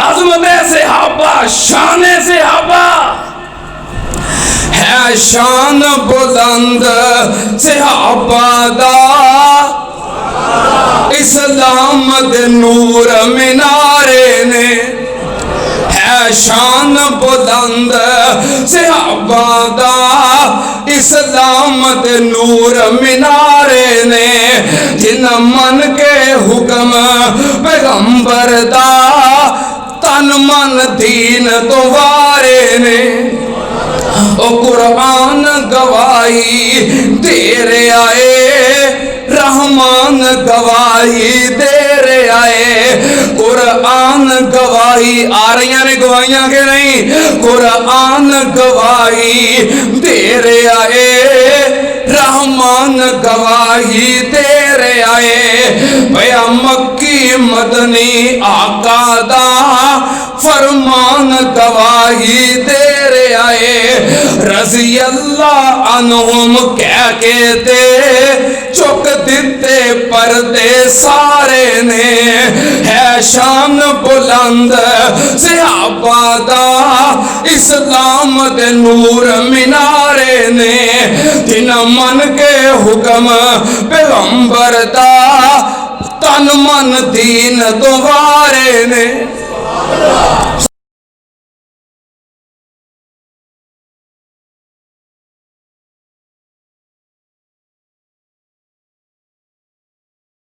अज़मत सहाबा, शान सहाबा है, शान बुलंद सहाबा दा, इस्लाम दे नूर मीनारे ने, है शान बुलंद सहाबा दा, इस्लाम दे नूर मीनारे ने, जिन मन के हुक्म पैगंबर दा, तन मन दीन तो वारे ने। ओ कुरान गवाही दे रे आए, रहमान गवाही दे रे आए, कुरान गवाही आ रही ने गवाहियां के नहीं, कुरान गवाही दे रे आए, रहमान गवाही दे रे आए, भैया मक्की मदनी आका दा फरमान गवाही दे रे आए, रज़ी अल्लाह अन्हुम कह के दे चुक दिते पर्दे सारे ने, है शान बुलंद सहाबा दा, इस्लाम दे नूर मीनारे ने, जिन मन के हुक्म पैगंबर दा, तन मन दीन दोबारे ने।